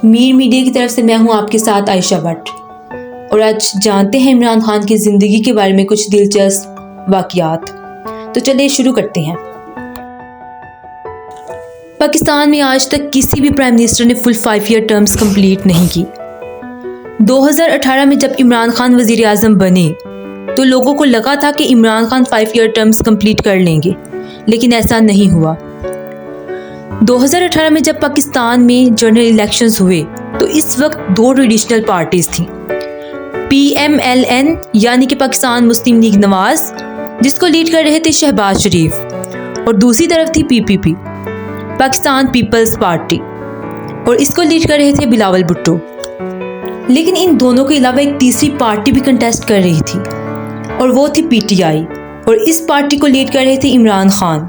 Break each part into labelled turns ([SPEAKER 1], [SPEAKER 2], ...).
[SPEAKER 1] Mir media की तरफ से मैं हूं आपके साथ आयशा भट्ट और आज जानते हैं इमरान खान की ज़िंदगी के बारे में कुछ दिलचस्प वाक़यात। तो चलिए शुरू करते हैं। पाकिस्तान में आज तक किसी भी प्राइम मिनिस्टर ने फुल 5 ईयर टर्म्स कंप्लीट नहीं की। 2018 में जब इमरान खान वज़ीर आज़म बने तो लोगों को लगा था कि Imran Khan 5 year terms complete कर लेंगे, लेकिन ऐसा नहीं हुआ। 2018 में जब पाकिस्तान में जनरल इलेक्शंस हुए तो इस वक्त 2 ट्रेडिशनल पार्टीज थीं, PMLN यानी कि पाकिस्तान मुस्लिम लीग नवाज, जिसको लीड कर रहे थे शहबाज शरीफ, और दूसरी तरफ थी PPP, पाकिस्तान पीपल्स पार्टी, और इसको लीड कर रहे थे बिलावल भुट्टो। लेकिन इन दोनों के अलावा एक तीसरी पार्टी भी कंटेस्ट कर रही थी और वो थी PTI, और इस पार्टी को लीड कर रहे थे इमरान खान।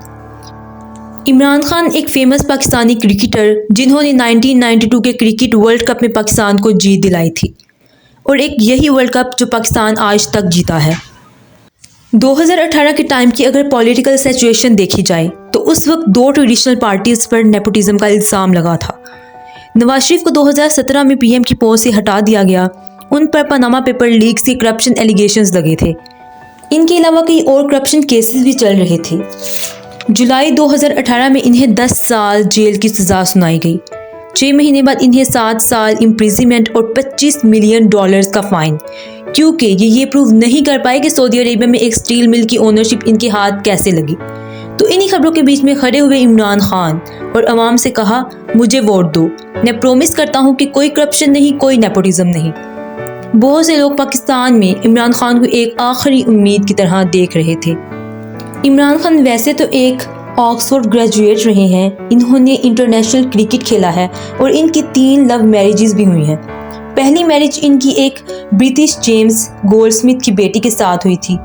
[SPEAKER 1] इमरान खान एक फेमस पाकिस्तानी क्रिकेटर जिन्होंने 1992 के क्रिकेट वर्ल्ड कप में पाकिस्तान को जीत दिलाई थी, और एक यही वर्ल्ड कप जो पाकिस्तान आज तक जीता है। 2018 के टाइम की अगर पॉलिटिकल सिचुएशन देखी जाए तो उस वक्त 2 ट्रेडिशनल पार्टीज़ पर नेपोटिज्म का इल्ज़ाम लगा था। नवाज शरीफ को 2017 में PM की पोस्ट से हटा दिया गया, उन पर पनामा पेपर लीक्स के करप्शन एलिगेशंस लगे थे। इनके अलावा कई और करप्शन केसेस भी चल रहे थे। जुलाई 2018 में इन्हें 10 साल जेल की सज़ा सुनाई गई। 6 महीने बाद इन्हें 7 साल इम्प्रिजनमेंट और $25 मिलियन का फ़ाइन, क्योंकि ये प्रूव नहीं कर पाए कि सऊदी अरेबिया में एक स्टील मिल की ओनरशिप इनके हाथ कैसे लगी। तो इन्हीं खबरों के बीच में खड़े हुए इमरान खान और अवाम से कहा, मुझे वोट दो, मैं प्रॉमिस करता हूँ कि कोई करप्शन नहीं, कोई नेपोटिज्म नहीं। बहुत से लोग पाकिस्तान में इमरान खान को एक आखिरी उम्मीद की तरह देख रहे थे। इमरान खान वैसे तो एक ऑक्सफोर्ड ग्रेजुएट रहे हैं, इन्होंने इंटरनेशनल क्रिकेट खेला है और इनकी 3 लव मैरिजेस भी हुई हैं। पहली मैरिज इनकी एक ब्रिटिश जेम्स गोल्डस्मिथ की बेटी के साथ हुई थी।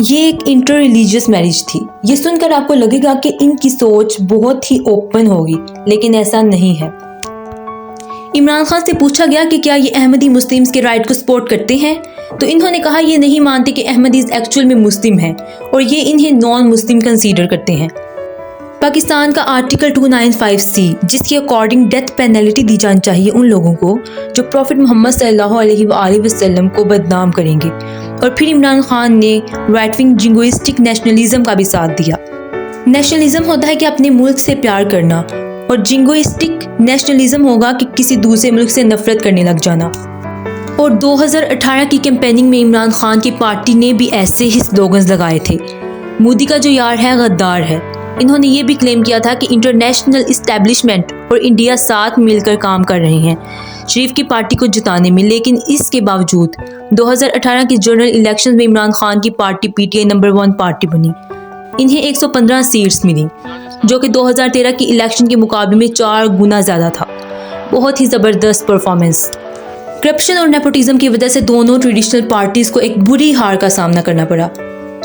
[SPEAKER 1] ये एक इंटर रिलीजियस मैरिज थी। ये सुनकर आपको लगेगा कि इनकी सोच बहुत ही ओपन होगी, लेकिन ऐसा नहीं है। इमरान खान से पूछा गया कि क्या ये अहमदी मुस्लिम्स के राइट को सपोर्ट करते हैं, तो इन्होंने कहा ये नहीं मानते कि अहमदीज एक्चुअल में मुस्लिम हैं और ये इन्हें नॉन मुस्लिम कंसीडर करते हैं। पाकिस्तान का आर्टिकल 295C, जिसके अकॉर्डिंग डेथ पेनल्टी दी जानी चाहिए उन लोगों को जो प्रॉफिट मोहम्मद सल्लल्लाहु अलैहि वसल्लम को बदनाम करेंगे। और फिर इमरान खान ने राइट विंग जिंगोइस्टिक नेशनलिज्म का भी साथ दिया। नेशनलिज्म होता है कि अपने मुल्क से प्यार करना, और जिंगोइस्टिक नेशनलिज्म होगा कि किसी दूसरे मुल्क से नफरत करने लग जाना। और 2018 की कैंपेनिंग में इमरान खान की पार्टी ने भी ऐसे ही स्लोगन्स लगाए थे। मोदी का जो यार है गद्दार है। इन्होंने ये भी क्लेम किया था कि इंटरनेशनल इस्टेब्लिशमेंट और इंडिया साथ मिलकर काम कर रहे हैं शरीफ की पार्टी को जिताने में। लेकिन इसके बावजूद 2018 की जनरल इलेक्शन में इमरान खान की पार्टी PTI नंबर 1 पार्टी बनी। इन्हें 115 सीट्स मिली, जो कि 2013 की इलेक्शन के मुकाबले में 4 गुना ज़्यादा था। बहुत ही ज़बरदस्त परफॉर्मेंस। करप्शन और नेपोटिज्म की वजह से दोनों ट्रेडिशनल पार्टीज़ को एक बुरी हार का सामना करना पड़ा।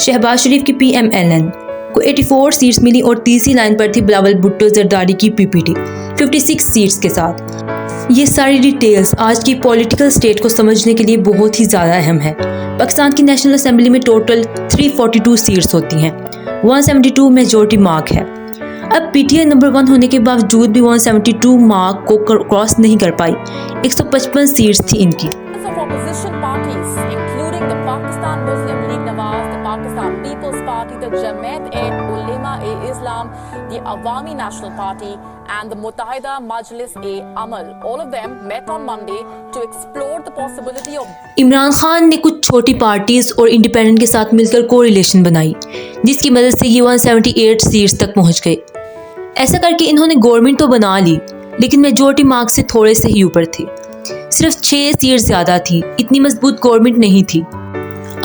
[SPEAKER 1] शहबाज शरीफ की PMLN को 84 सीट्स मिली और तीसरी लाइन पर थी बिलावल भुट्टो जरदारी की PPT 56 सीट्स के साथ। ये सारी डिटेल्स आज की पॉलिटिकल स्टेट को समझने के लिए बहुत ही ज़्यादा अहम है। पाकिस्तान की नेशनल असेंबली में टोटल 342 सीट्स होती हैं, 172 मेजॉरिटी मार्क है। अब PTI नंबर 1 होने के बावजूद भी 172 मार्क को क्रॉस नहीं कर पाई। 155 सीट्स थी इनकी।
[SPEAKER 2] The Awami National Party and the Muttahida Majlis-e-Amal, all of them met on Monday to explore the possibility of
[SPEAKER 1] Imran Khan ने कुछ छोटी पार्टीज और इंडिपेंडेंट के साथ मिलकर कोरिलेशन बनाई, जिसकी मदद से ये 178 सीट्स तक पहुंच गए। ऐसा करके इन्होंने गवर्नमेंट तो बना ली, लेकिन मेजॉरिटी मार्क्स से थोड़े से ही ऊपर थे। सिर्फ 6 सीट्स ज़्यादा थी, इतनी मजबूत गवर्नमेंट नहीं थी।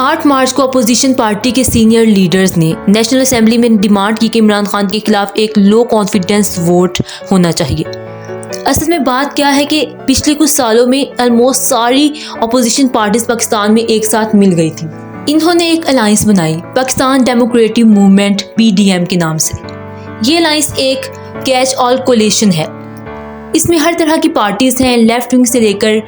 [SPEAKER 1] 8 मार्च को अपोजिशन पार्टी के सीनियर लीडर्स ने नेशनल असेंबली में डिमांड की कि इमरान खान के खिलाफ एक लो कॉन्फिडेंस वोट होना चाहिए। असल में बात क्या है कि पिछले कुछ सालों में ऑलमोस्ट सारी अपोजिशन पार्टीज पाकिस्तान में एक साथ मिल गई थी। इन्होंने एक अलायंस बनाई, पाकिस्तान डेमोक्रेटिक मूवमेंट PDM के नाम से। ये अलायंस एक कैच ऑल कोलिशन है। इसमें हर तरह की पार्टीज हैं, लेफ्ट विंग से लेकर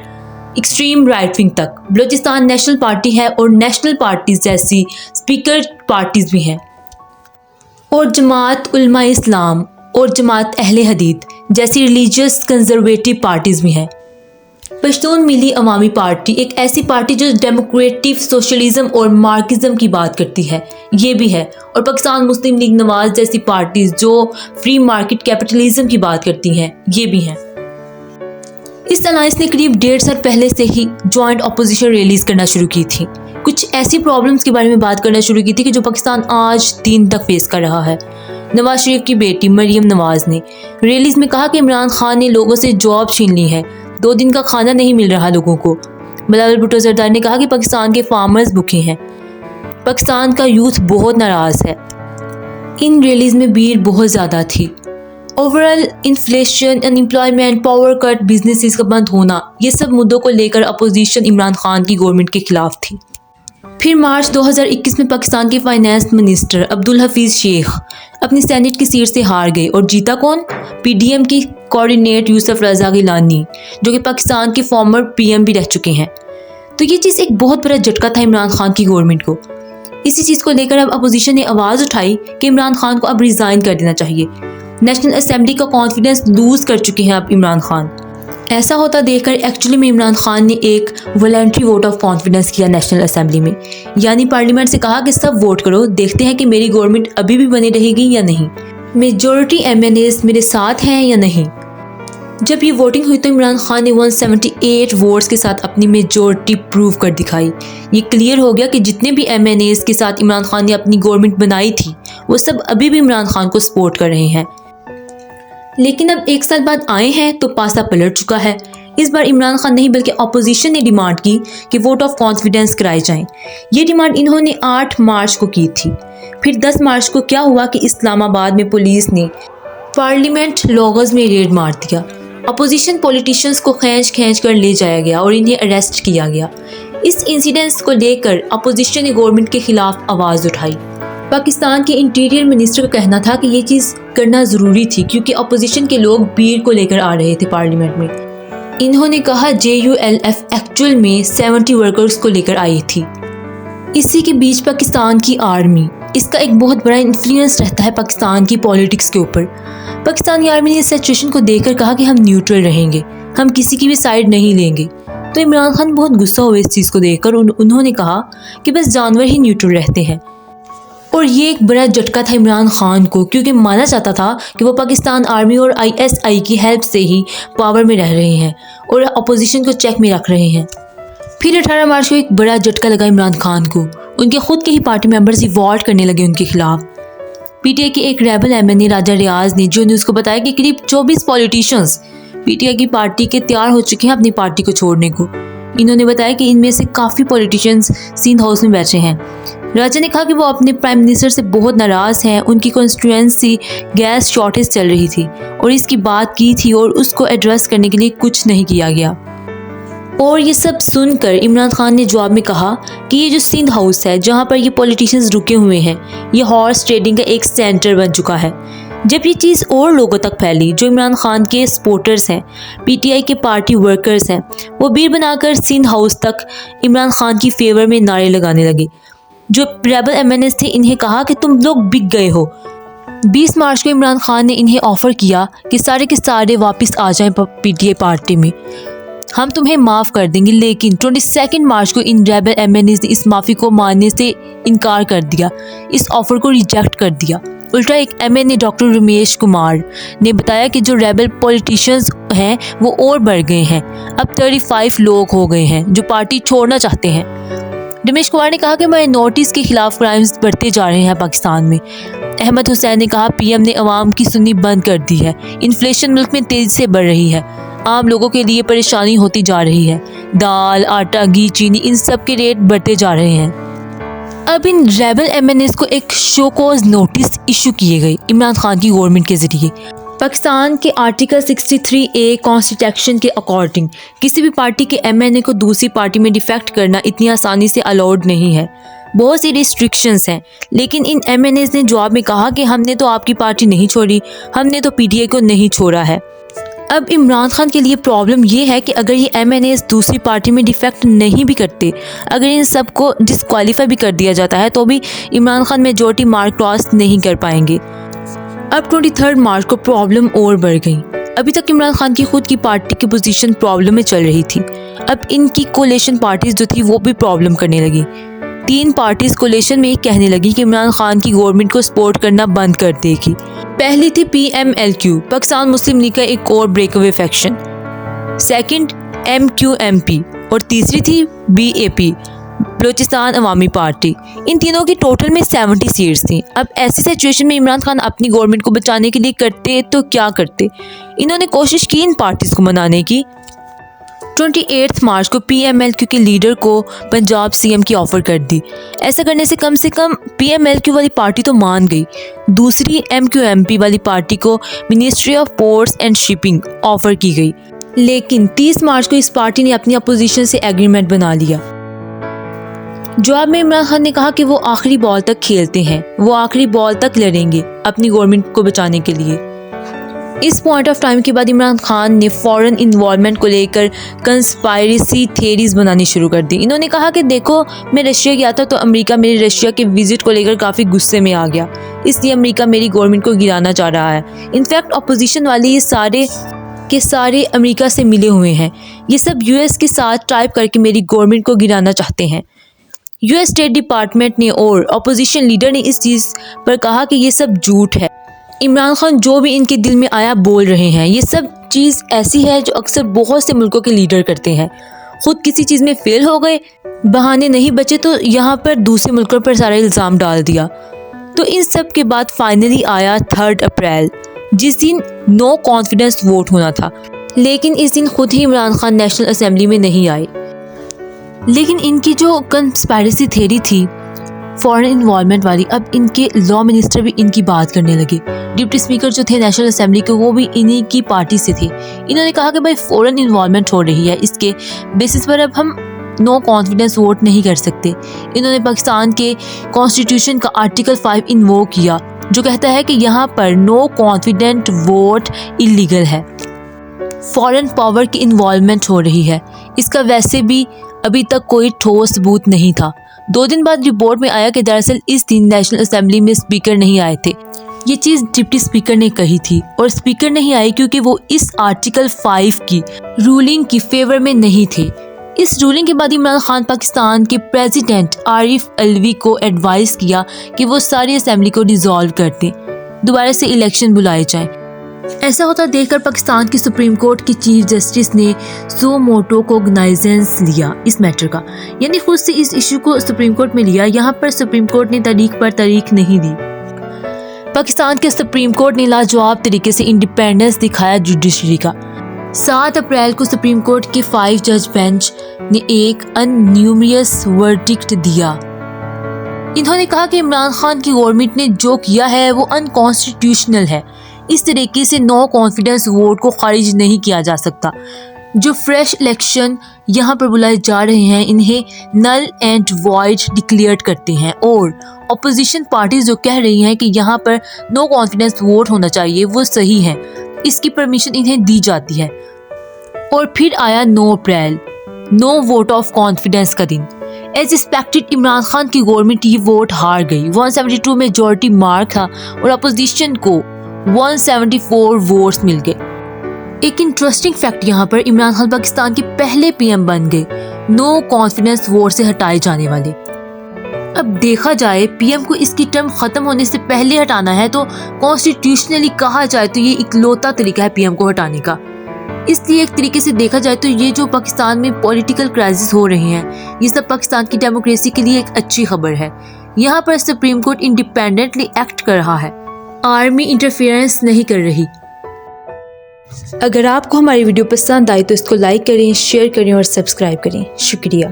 [SPEAKER 1] एक्सट्रीम राइट विंग तक। बलूचिस्तान नेशनल पार्टी है और नेशनल पार्टीज जैसी स्पीकर पार्टीज भी हैं, और जमात उलमा इस्लाम और जमात अहले हदीस जैसी रिलीजियस कंजर्वेटिव पार्टीज भी हैं। पश्तून मिली अवामी पार्टी एक ऐसी पार्टी जो डेमोक्रेटिक सोशलिज्म और मार्क्सिज्म की बात करती है, ये भी है, और पाकिस्तान मुस्लिम लीग नवाज जैसी पार्टीज जो फ्री मार्केट कैपिटलिज्म की बात करती हैं, ये भी हैं। इस अलायंस ने करीब 1.5 साल पहले से ही जॉइंट अपोजिशन रैलीज करना शुरू की थी। कुछ ऐसी प्रॉब्लम्स के बारे में बात करना शुरू की थी कि जो पाकिस्तान आज दिन तक फेस कर रहा है। नवाज शरीफ की बेटी मरियम नवाज ने रैलीज में कहा कि इमरान खान ने लोगों से जॉब छीन ली है, 2 दिन का खाना नहीं मिल रहा लोगों को। बिलावल भुट्टो जरदारी ने कहा कि पाकिस्तान के फार्मर्स भूखे हैं, पाकिस्तान का यूथ बहुत नाराज है। इन रैलीज में भीड़ बहुत ज़्यादा थी। Overall inflation, unemployment, power cut, businesses का बंद होना, ये सब मुद्दों को लेकर अपोजिशन इमरान खान की गवर्नमेंट के खिलाफ थी। फिर मार्च 2021 में पाकिस्तान के फाइनेंस मिनिस्टर अब्दुल हफीज़ शेख अपनी सेनेट की सीट से हार गए और जीता कौन? पीडीएम की कोऑर्डिनेट यूसुफ रज़ा गिलानी, जो कि पाकिस्तान के फॉर्मर पीएम भी रह चुके हैं। तो ये चीज़ एक बहुत बड़ा झटका था इमरान खान की गवर्नमेंट को। इसी चीज़ को लेकर अब अपोजिशन ने आवाज़ उठाई कि इमरान खान को अब रिज़ाइन कर देना चाहिए। नेशनल असेंबली का कॉन्फिडेंस लूज़ कर चुके हैं अब इमरान खान। ऐसा होता देखकर एक्चुअली में इमरान खान ने एक वॉलंटरी वोट ऑफ कॉन्फिडेंस किया नेशनल असेंबली में, यानी पार्लियामेंट से कहा कि सब वोट करो, देखते हैं कि मेरी गवर्नमेंट अभी भी बनी रहेगी या नहीं, मेजॉरिटी एमएनएस मेरे साथ हैं या नहीं। जब ये वोटिंग हुई तो इमरान खान ने 178 वोट्स के साथ अपनी मेजॉरिटी प्रूव कर दिखाई। ये क्लियर हो गया कि जितने भी एमएनएस के साथ इमरान खान ने अपनी गवर्नमेंट बनाई थी वो सब अभी भी इमरान खान को सपोर्ट कर रहे हैं। लेकिन अब 1 साल बाद आए हैं तो पासा पलट चुका है। इस बार इमरान खान नहीं बल्कि अपोजिशन ने डिमांड की कि वोट ऑफ कॉन्फिडेंस कराए जाएं। ये डिमांड इन्होंने 8 मार्च को की थी। फिर 10 मार्च को क्या हुआ कि इस्लामाबाद में पुलिस ने पार्लियामेंट लॉगर्स में रेड मार दिया। अपोजिशन पॉलिटिशियंस को खींच कर ले जाया गया और इन्हें अरेस्ट किया गया। इस इंसिडेंट्स को लेकर अपोजिशन ने गवर्नमेंट के खिलाफ आवाज़ उठाई। पाकिस्तान के इंटीरियर मिनिस्टर का कहना था कि ये चीज़ करना ज़रूरी थी क्योंकि अपोजिशन के लोग भीड़ को लेकर आ रहे थे पार्लियामेंट में। इन्होंने कहा JULF एक्चुअल में 70 वर्कर्स को लेकर आई थी। इसी के बीच पाकिस्तान की आर्मी, इसका एक बहुत बड़ा इन्फ्लुएंस रहता है पाकिस्तान की पॉलिटिक्स के ऊपर। पाकिस्तानी आर्मी ने इस सिचुएशन को देखकर कहा कि हम न्यूट्रल रहेंगे, हम किसी की भी साइड नहीं लेंगे। तो इमरान खान बहुत गुस्सा हुए इस चीज़ को देखकर। उन्होंने कहा कि बस जानवर ही न्यूट्रल रहते हैं। और ये एक बड़ा झटका था इमरान खान को, क्योंकि माना जाता था कि वो पाकिस्तान आर्मी और ISI की हेल्प से ही पावर में रह रहे हैं और अपोजिशन को चेक में रख रहे हैं। फिर 18 मार्च को एक बड़ा झटका लगा इमरान खान को। उनके खुद के ही पार्टी मेंबर्स रिवॉल्ट करने लगे उनके खिलाफ। PTI के एक रेबल MNA राजा रियाज ने जो न्यूज़ को बताया कि करीब 24 पॉलिटिशियंस PTI की पार्टी के तैयार हो चुके हैं अपनी पार्टी को छोड़ने को। इन्होंने बताया कि इनमें से काफ़ी पॉलिटिशियंस सिंध हाउस में बैठे हैं। राजा ने कहा कि वो अपने प्राइम मिनिस्टर से बहुत नाराज़ हैं। उनकी कॉन्स्टिट्यूएंसी गैस शॉर्टेज चल रही थी और इसकी बात की थी और उसको एड्रेस करने के लिए कुछ नहीं किया गया। और ये सब सुनकर इमरान खान ने जवाब में कहा कि ये जो सिंध हाउस है जहाँ पर ये पॉलिटिशियंस रुके हुए हैं, ये हॉर्स ट्रेडिंग का एक सेंटर बन चुका है। जब ये चीज़ और लोगों तक फैली, जो इमरान खान के सपोर्टर्स हैं, PTI के पार्टी वर्कर्स हैं, वो भीड़ बनाकर सिंध हाउस तक इमरान खान की फेवर में नारे लगाने लगे। जो रेबल MNAs थे इन्हें कहा कि तुम लोग बिक गए हो। 20 मार्च को इमरान खान ने इन्हें ऑफ़र किया कि सारे के सारे वापस आ जाएं PTI पार्टी में, हम तुम्हें माफ़ कर देंगे। लेकिन 22 मार्च को इन रेबल MNAs ने इस माफ़ी को मानने से इनकार कर दिया, इस ऑफ़र को रिजेक्ट कर दिया। उल्टा एक MNA डॉक्टर रमेश कुमार ने बताया कि जो रेबल पॉलिटिशियंस हैं वो और बढ़ गए हैं, अब 35 लोग हो गए हैं जो पार्टी छोड़ना चाहते हैं। रमेश कुमार ने कहा कि माइनॉरिटीज़ के खिलाफ क्राइम्स बढ़ते जा रहे हैं पाकिस्तान में। अहमद हुसैन ने कहा PM ने अवाम की सुननी बंद कर दी है, इन्फ्लेशन मुल्क में तेज़ी से बढ़ रही है, आम लोगों के लिए परेशानी होती जा रही है, दाल, आटा, घी, चीनी, इन सब के रेट बढ़ते जा रहे हैं। अब इन रेबल MNAs को एक शो कॉज नोटिस इशू किए गए इमरान खान की गवर्नमेंट के ज़रिए। पाकिस्तान के आर्टिकल 63A कॉन्स्टिट्यूशन के अकॉर्डिंग किसी भी पार्टी के MNA को दूसरी पार्टी में डिफेक्ट करना इतनी आसानी से अलाउड नहीं है, बहुत सी रिस्ट्रिक्शंस हैं। लेकिन इन MNAs ने जवाब में कहा कि हमने तो आपकी पार्टी नहीं छोड़ी, हमने तो PTI को नहीं छोड़ा है। अब इमरान खान के लिए प्रॉब्लम ये है कि अगर ये MNAs दूसरी पार्टी में डिफेक्ट नहीं भी करते, अगर इन सबको डिस्क्वालीफाई भी कर दिया जाता है तो भी Imran Khan majority mark cross नहीं कर पाएंगे। अब 23 मार्च को प्रॉब्लम और बढ़ गई। अभी तक इमरान खान की खुद की पार्टी की पोजीशन प्रॉब्लम में चल रही थी। अब इनकी कोलेशन पार्टीज जो थी वो भी प्रॉब्लम करने लगी। 3 पार्टीज कोलेशन में कहने लगी कि इमरान खान की गवर्नमेंट को सपोर्ट करना बंद कर देगी। पहली थी PMLQ, पाकिस्तान मुस्लिम लीग का एक और ब्रेकअवे फैक्शन। सेकंड MQMP और तीसरी थी BAP, बलोचिस्तान अवामी पार्टी। इन तीनों की टोटल में 70 सीट्स थी। अब ऐसी सिचुएशन में इमरान खान अपनी गवर्नमेंट को बचाने के लिए करते तो क्या करते। इन्होंने कोशिश की इन पार्टीज को मनाने की। 28 मार्च को PMLQ के लीडर को पंजाब CM की ऑफर कर दी। ऐसा करने से कम PMLQ वाली पार्टी तो मान गई। दूसरी MQMP वाली पार्टी को ministry of ports and shipping offer की गई, लेकिन 30 मार्च को इस पार्टी ने अपनी अपोजिशन से एग्रीमेंट बना लिया। जवाब में इमरान खान ने कहा कि वो आखिरी बॉल तक खेलते हैं, वो आखिरी बॉल तक लड़ेंगे अपनी गवर्नमेंट को बचाने के लिए। इस पॉइंट ऑफ टाइम के बाद इमरान खान ने फॉरेन इन्वॉल्वमेंट को लेकर कंस्पायरेसी थेरीज बनानी शुरू कर दी। इन्होंने कहा कि देखो, मैं रशिया गया था तो अमेरिका मेरे रशिया के विजिट को लेकर काफ़ी गुस्से में आ गया, इसलिए अमेरिका मेरी गवर्नमेंट को गिराना चाह रहा है। इनफैक्ट अपोजिशन वाले ये सारे के सारे अमेरिका से मिले हुए हैं। ये सब US के साथ टाइप करके मेरी गवर्नमेंट को गिराना चाहते हैं। US स्टेट डिपार्टमेंट ने और अपोजिशन लीडर ने इस चीज़ पर कहा कि ये सब झूठ है। इमरान खान जो भी इनके दिल में आया बोल रहे हैं। ये सब चीज़ ऐसी है जो अक्सर बहुत से मुल्कों के लीडर करते हैं। खुद किसी चीज़ में फेल हो गए, बहाने नहीं बचे तो यहाँ पर दूसरे मुल्कों पर सारा इल्ज़ाम डाल दिया। तो इन सब के बाद फाइनली आया 3 अप्रैल, जिस दिन नो कॉन्फिडेंस वोट होना था। लेकिन इस दिन खुद ही इमरान खान नेशनल असेंबली में नहीं आए। लेकिन इनकी जो कंस्पायरेसी थ्योरी थी फॉरेन इन्वॉल्वमेंट वाली, अब इनके लॉ मिनिस्टर भी इनकी बात करने लगे। डिप्टी स्पीकर जो थे नेशनल असेंबली के, वो भी इन्हीं की पार्टी से थे। इन्होंने कहा कि भाई फॉरेन इन्वॉल्वमेंट हो रही है, इसके बेसिस पर अब हम नो कॉन्फिडेंस वोट नहीं कर सकते। इन्होंने पाकिस्तान के कॉन्स्टिट्यूशन का आर्टिकल 5 इन्वोक किया, जो कहता है कि यहाँ पर नो कॉन्फिडेंट वोट इलीगल है। फॉरेन पावर की इन्वॉल्वमेंट हो रही है, इसका वैसे भी अभी तक कोई ठोस सबूत नहीं था। 2 दिन बाद रिपोर्ट में आया कि दरअसल इस दिन नेशनल असेंबली में स्पीकर नहीं आए थे। ये चीज़ डिप्टी स्पीकर ने कही थी, और स्पीकर नहीं आए क्योंकि वो इस आर्टिकल 5 की रूलिंग की फेवर में नहीं थे। इस रूलिंग के बाद इमरान खान पाकिस्तान के प्रेसिडेंट आरिफ अलवी को एडवाइस किया कि वो सारी असेंबली को डिसॉल्व कर दें, दोबारा से इलेक्शन बुलाए जाएं। ऐसा होता देखकर पाकिस्तान की सुप्रीम कोर्ट की चीफ जस्टिस ने सो मोटो कोग्नाइजेंस लिया इस मैटर का, यानी खुद से इस इशू को सुप्रीम कोर्ट में लिया। यहाँ पर सुप्रीम कोर्ट ने तारीख पर तारीख नहीं दी। पाकिस्तान के सुप्रीम कोर्ट ने लाजवाब तरीके से इंडिपेंडेंस दिखाया जुडिशरी का। 7 अप्रैल को सुप्रीम कोर्ट के 5 जज बेंच ने एक अनन्यूमरियस वर्डिक्ट दिया। इन्होंने कहा कि इमरान खान की गवर्नमेंट ने जो किया है वो अनकॉन्स्टिट्यूशनल है। इस तरीके से नो कॉन्फिडेंस वोट को खारिज नहीं किया जा सकता। जो फ्रेश इलेक्शन यहाँ पर बुलाए जा रहे हैं, इन्हें नल एंड वॉइड डिक्लेयर करते हैं, और अपोजिशन पार्टीज जो कह रही हैं कि यहाँ पर नो कॉन्फिडेंस वोट होना चाहिए, वो सही है, इसकी परमिशन इन्हें दी जाती है। और फिर आया 9 अप्रैल, नो वोट ऑफ कॉन्फिडेंस का दिन। एज एक्सपेक्टेड इमरान खान की गवर्नमेंट ये वोट हार गई। 172 मेजॉरिटी मार्क था और अपोजिशन को 174 वोट्स मिल गए। एक इंटरेस्टिंग फैक्ट यहाँ पर, इमरान खान पाकिस्तान के पहले PM बन गए नो कॉन्फिडेंस वोट से हटाए जाने वाले। अब देखा जाए, PM को इसकी टर्म खत्म होने से पहले हटाना है तो कॉन्स्टिट्यूशनली कहा जाए तो ये इकलौता तरीका है PM को हटाने का। इसलिए एक तरीके से देखा जाए तो ये जो पाकिस्तान में पॉलिटिकल क्राइसिस हो रहे हैं, ये सब पाकिस्तान की डेमोक्रेसी के लिए एक अच्छी खबर है। यहाँ पर सुप्रीम कोर्ट इंडिपेंडेंटली एक्ट कर रहा है, आर्मी इंटरफेरेंस नहीं कर रही। अगर आपको हमारी वीडियो पसंद आई तो इसको लाइक करें, शेयर करें और सब्सक्राइब करें। शुक्रिया।